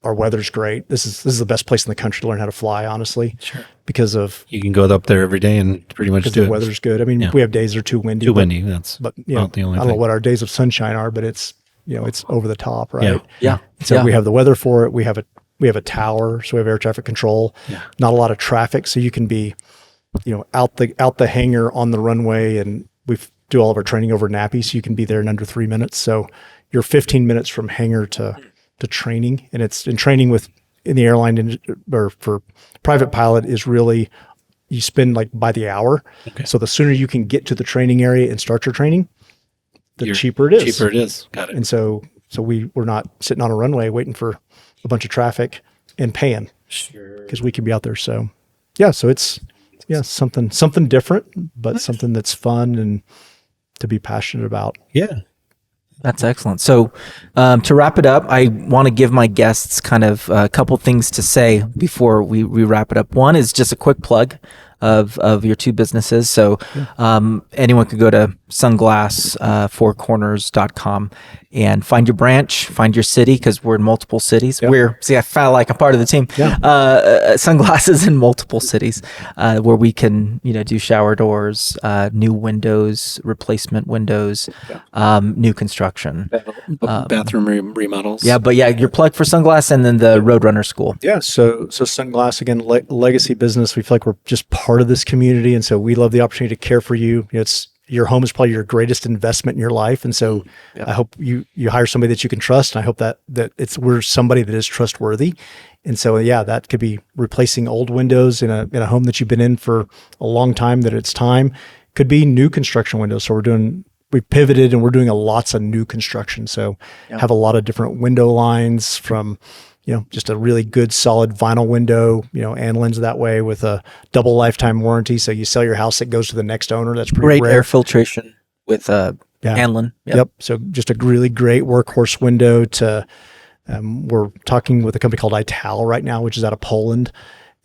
Our weather's great. This is the best place in the country to learn how to fly, honestly. Sure. Because of
you can go up there every day and pretty much do it.
The weather's good. I mean, we have days that are too windy.
But
that's not the only thing. I don't know what our days of sunshine are, but it's it's over the top, right?
Yeah.
So we have the weather for it. We have a tower, so we have air traffic control. Yeah. Not a lot of traffic, so you can be out the hangar on the runway, and we do all of our training over Nappy, so you can be there in under 3 minutes. So you're 15 minutes from hangar to training, and it's in training in the airline or for private pilot is really, you spend like by the hour. Okay. So the sooner you can get to the training area and start your training, the cheaper it is.
Got it.
And so we're not sitting on a runway waiting for a bunch of traffic and paying, because we can be out there. So so it's something different, but something that's fun and to be passionate about.
Yeah.
That's excellent. So to wrap it up, I want to give my guests kind of a couple things to say before we wrap it up. One is just a quick plug of your 2 businesses. So anyone could go to sunglass4corners.com and find your branch, find your city, because we're in multiple cities. I felt like I'm part of the team. Sunglasses in multiple cities where we can do shower doors, new windows, replacement windows, new construction,
bathroom remodels.
Your plug for Sunglass, and then the Roadrunner School.
So Sunglass, again, legacy business. We feel like we're just part of this community, and so we love the opportunity to care for you. It's your home is probably your greatest investment in your life, and so I hope you hire somebody that you can trust, and I hope that we're somebody that is trustworthy. And so that could be replacing old windows in a home that you've been in for a long time, that it's time. Could be new construction windows. So we pivoted and we're doing lots of new construction. So have a lot of different window lines, from just a really good solid vinyl window, Anlin's that way, with a double lifetime warranty. So you sell your house, it goes to the next owner. That's pretty
great
rare.
Air filtration with Anlin.
Yep. So just a really great workhorse window we're talking with a company called Ital right now, which is out of Poland.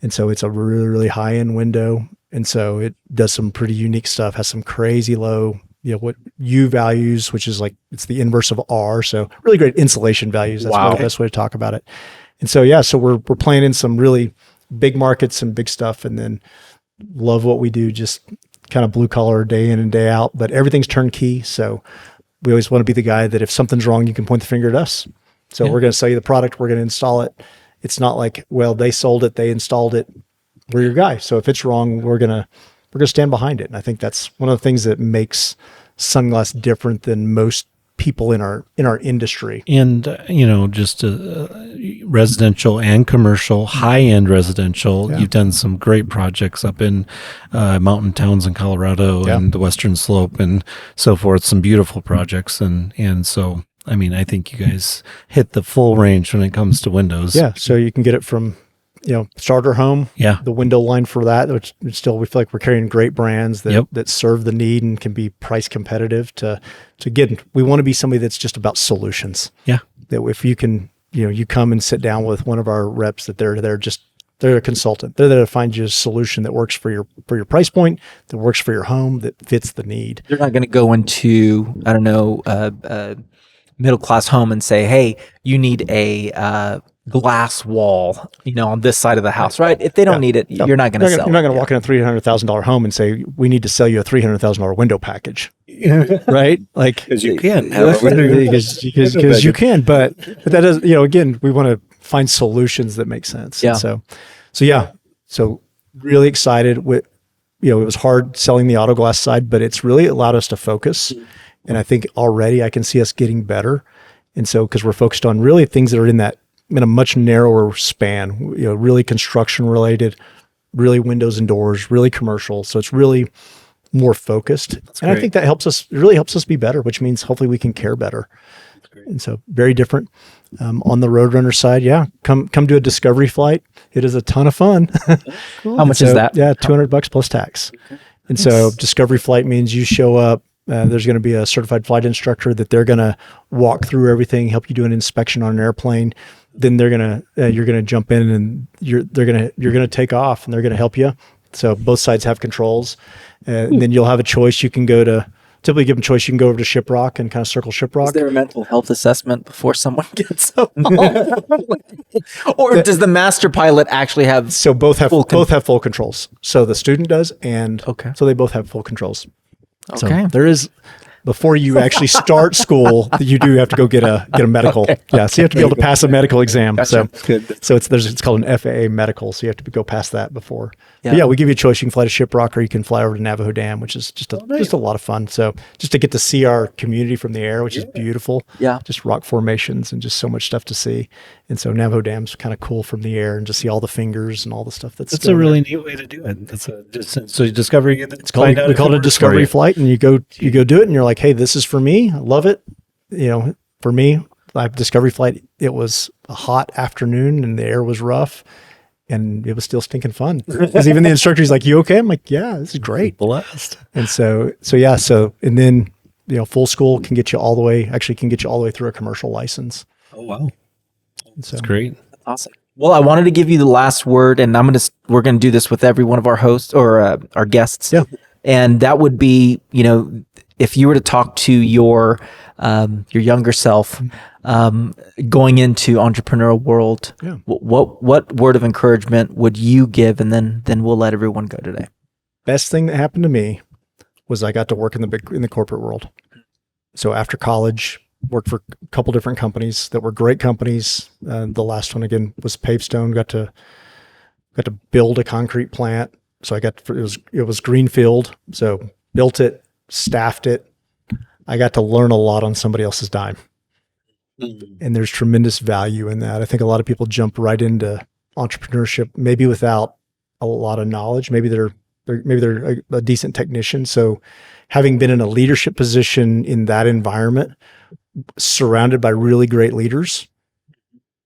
And so it's a really, really high-end window. And so it does some pretty unique stuff, has some crazy low, what U values, which is like, it's the inverse of R. So really great insulation values. That's probably the best way to talk about it. And so, so we're playing in some really big markets and big stuff, and then love what we do, just kind of blue collar day in and day out, but everything's turnkey. So we always want to be the guy that if something's wrong, you can point the finger at us. So we're going to sell you the product. We're going to install it. It's not like, well, they sold it, they installed it. We're your guy. So if it's wrong, we're going to stand behind it. And I think that's one of the things that makes Sunglass different than most people in our industry.
And just residential and commercial, high-end residential. You've done some great projects up in mountain towns in Colorado and the Western Slope and so forth. Some beautiful projects, and so I think you guys hit the full range when it comes to windows.
Yeah, so you can get it from starter home. Yeah, the window line for that, which still we feel like we're carrying great brands that serve the need and can be price competitive. To get, we want to be somebody that's just about solutions. Yeah, that if you can, you come and sit down with one of our reps, that they're a consultant. They're there to find you a solution that works for your price point, that works for your home, that fits the need.
They're not going to go into middle class home and say, hey, you need a glass wall, on this side of the house, right? If they don't need it, you're not going to sell.
You're not going to walk in a $300,000 home and say, we need to sell you a $300,000 window package, right? Like,
because you can,
because you can, but that does, again, we want to find solutions that make sense. Yeah. And so really excited with, it was hard selling the auto glass side, but it's really allowed us to focus. And I think already I can see us getting better. And so, because we're focused on really things that are in a much narrower span, really construction related, really windows and doors, really commercial. So it's really more focused. And I think that it really helps us be better, which means hopefully we can care better. And so very different. On the Roadrunner side, come do a discovery flight. It is a ton of fun.
Cool. How much is that?
Yeah, $200 plus tax. Okay. And so discovery flight means you show up. There's going to be a certified flight instructor that they're going to walk through everything, help you do an inspection on an airplane. Then you're going to jump in and you're going to take off, and they're going to help you. So both sides have controls, and then you'll have a choice. You can typically give them a choice. You can go over to Shiprock and kind of circle Shiprock.
Is there a mental health assessment before someone gets up? Or does the master pilot actually have?
So both have full controls. So the student does, and so they both have full controls. Okay. So there is, before you actually start school, you do have to go get a medical. Okay. Yeah. So you have to be able to pass a medical exam. Gotcha. So it's called an FAA medical. So you have to go past that before. Yeah. But we give you a choice. You can fly to Shiprock, or you can fly over to Navajo Dam, which is just a lot of fun. So just to get to see our community from the air, which is beautiful. Yeah. Just rock formations and just so much stuff to see. And so Navajo Dam's kind of cool from the air, and just see all the fingers and all the stuff that's
a really neat way to do it. So you discover we call
it a discovery flight, and you go do it, and you're like, hey, this is for me. I love it. For me, discovery flight, it was a hot afternoon and the air was rough, and it was still stinking fun. Because even the instructor, he's like, you okay? I'm like, yeah, this is great.
Blessed.
And and then, full school can get you all the way through a commercial license.
Oh, wow. That's great.
Awesome. Well, I wanted to give you the last word, and we're going to do this with every one of our hosts or our guests. Yeah. And that would be, if you were to talk to your younger self, going into entrepreneurial world, what word of encouragement would you give? And then we'll let everyone go today.
Best thing that happened to me was I got to work in the corporate world. So after college, worked for a couple different companies that were great companies. The last one again was Pavestone. Got to build a concrete plant. So it was greenfield. So built it, staffed it. I got to learn a lot on somebody else's dime. And there's tremendous value in that. I think a lot of people jump right into entrepreneurship, maybe without a lot of knowledge. Maybe they're a decent technician. So having been in a leadership position in that environment, surrounded by really great leaders,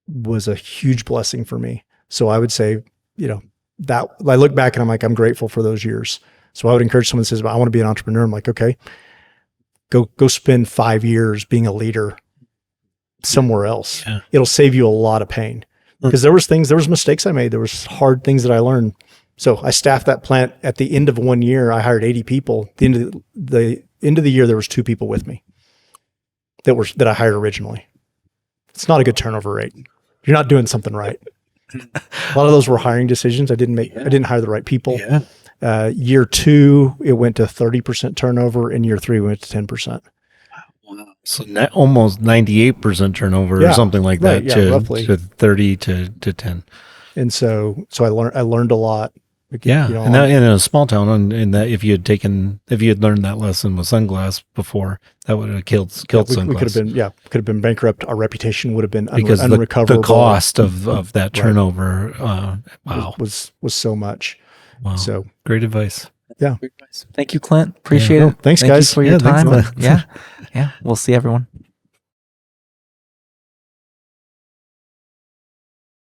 was a huge blessing for me. So I would say, that I look back and I'm like, I'm grateful for those years. So I would encourage someone that says, I want to be an entrepreneur. I'm like, okay, go spend 5 years being a leader somewhere else. Yeah. It'll save you a lot of pain, because there was mistakes I made. There was hard things that I learned, So I staffed that plant. At the end of 1 year, I hired 80 people. At the end of the year, there was 2 people with me that I hired originally. It's not a good turnover rate. You're not doing something right. A lot of those were hiring decisions. I didn't hire the right people.
Yeah.
Year 2, it went to 30% turnover. In year 3, we went to 10%.
So almost 98% turnover or something like that,
right, yeah, roughly.
to 30 to 10.
And so I learned a lot.
Yeah,
You know,
and that, in a small town, in that if you had learned that lesson with Sunglass before, that would have killed Sunglass.
we could have been bankrupt. Our reputation would have been
because
unrecoverable.
the cost of that turnover,
was so much.
Wow.
So
great advice.
yeah.
Thank you, Clint. Appreciate
Yeah.
it.
Thanks,
Thank
guys.
you for your
Yeah, thanks,
time.
man.
Yeah. We'll see everyone.